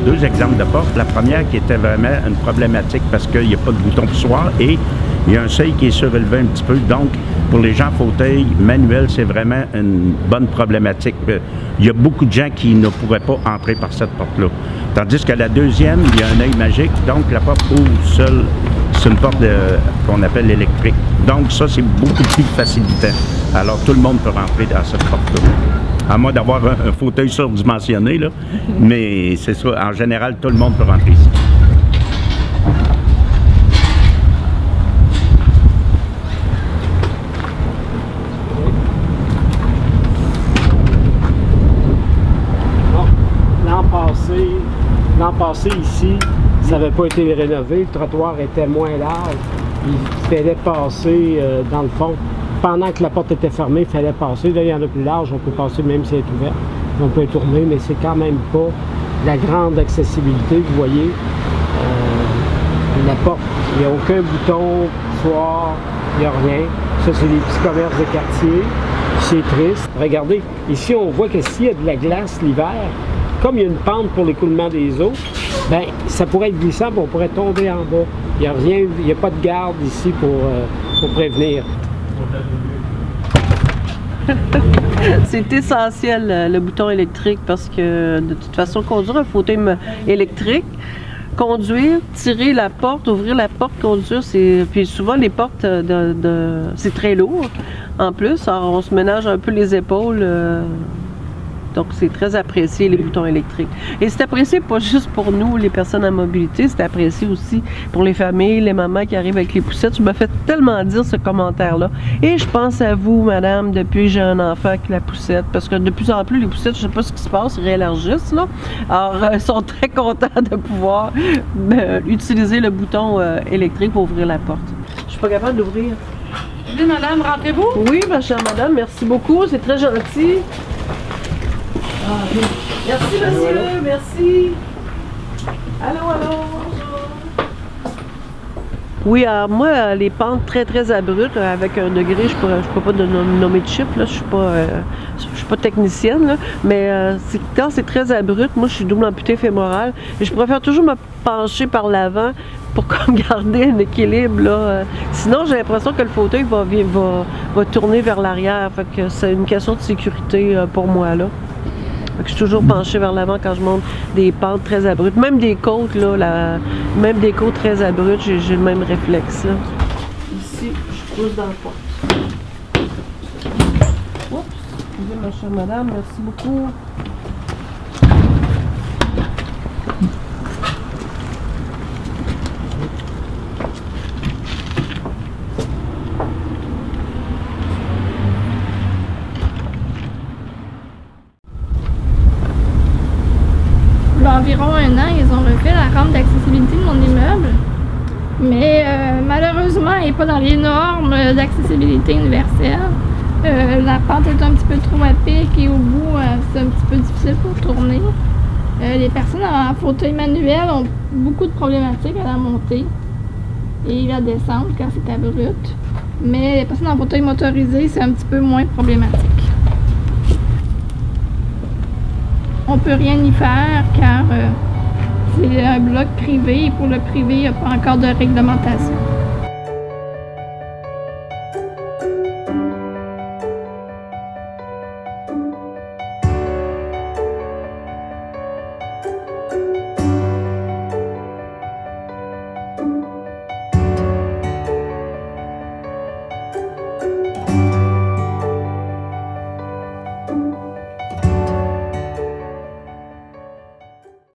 deux exemples de porte. La première qui était vraiment une problématique parce qu'il n'y a pas de bouton poussoir et il y a un seuil qui est surélevé un petit peu. Donc, pour les gens fauteuils manuels, c'est vraiment une bonne problématique. Il y a beaucoup de gens qui ne pourraient pas entrer par cette porte-là. Tandis que la deuxième, il y a un œil magique. Donc, la porte ouvre seule. C'est une porte qu'on appelle électrique. Donc, ça, c'est beaucoup plus facilitant. Alors, tout le monde peut rentrer dans cette porte-là. À moins d'avoir un fauteuil surdimensionné, là. Mais c'est ça. En général, tout le monde peut rentrer ici. L'an passé, ici, ça n'avait pas été rénové. Le trottoir était moins large. Il fallait passer dans le fond. Pendant que la porte était fermée, il fallait passer. Là, il y en a plus large. On peut passer même si elle est ouverte. On peut tourner, mais c'est quand même pas la grande accessibilité. Vous voyez, la porte, il n'y a aucun bouton, soir, il n'y a rien. Ça, c'est des petits commerces de quartier. C'est triste. Regardez, ici, on voit que s'il y a de la glace l'hiver, comme il y a une pente pour l'écoulement des eaux, ben ça pourrait être glissant, on pourrait tomber en bas. Il n'y a rien, il n'y a pas de garde ici pour prévenir. C'est essentiel le bouton électrique parce que de toute façon, conduire un fauteuil électrique, conduire, tirer la porte, ouvrir la porte, conduire, puis souvent les portes c'est très lourd en plus. Alors on se ménage un peu les épaules. Donc, c'est très apprécié, les boutons électriques. Et c'est apprécié pas juste pour nous, les personnes à mobilité, c'est apprécié aussi pour les familles, les mamans qui arrivent avec les poussettes. Je me fais tellement dire ce commentaire-là. Et je pense à vous, madame, depuis que j'ai un enfant avec la poussette, parce que de plus en plus, les poussettes, je sais pas ce qui se passe, ils réélargissent, là. Alors, ils sont très contents de pouvoir utiliser le bouton électrique pour ouvrir la porte. Je suis pas capable d'ouvrir. Oui, madame, rentrez-vous? Oui, ma chère madame, merci beaucoup, c'est très gentil. Ah, oui. Merci, monsieur, merci. Allô, bonjour. Oui, alors moi, les pentes très, très abruptes, avec un degré, je peux pas nommer de chiffre, là, je suis pas technicienne, là, mais quand c'est très abrupt, moi, je suis double amputée fémorale, et je préfère toujours me pencher par l'avant pour comme garder un équilibre, là. Sinon, j'ai l'impression que le fauteuil va tourner vers l'arrière, fait que c'est une question de sécurité pour moi, là. Je suis toujours penchée vers l'avant quand je monte des pentes très abruptes. Même des côtes, là, même des côtes très abruptes, j'ai le même réflexe. Là. Ici, je pousse dans le porte. Oups, excusez ma chère madame, merci beaucoup. Environ un an, ils ont refait la rampe d'accessibilité de mon immeuble. Mais malheureusement, elle n'est pas dans les normes d'accessibilité universelle. La pente est un petit peu trop à pic et au bout, c'est un petit peu difficile pour tourner. Les personnes en fauteuil manuel ont beaucoup de problématiques à la montée et la descente quand c'est abrupt. Mais les personnes en fauteuil motorisé, c'est un petit peu moins problématique. On peut rien y faire car c'est un bloc privé et pour le privé, il n'y a pas encore de réglementation.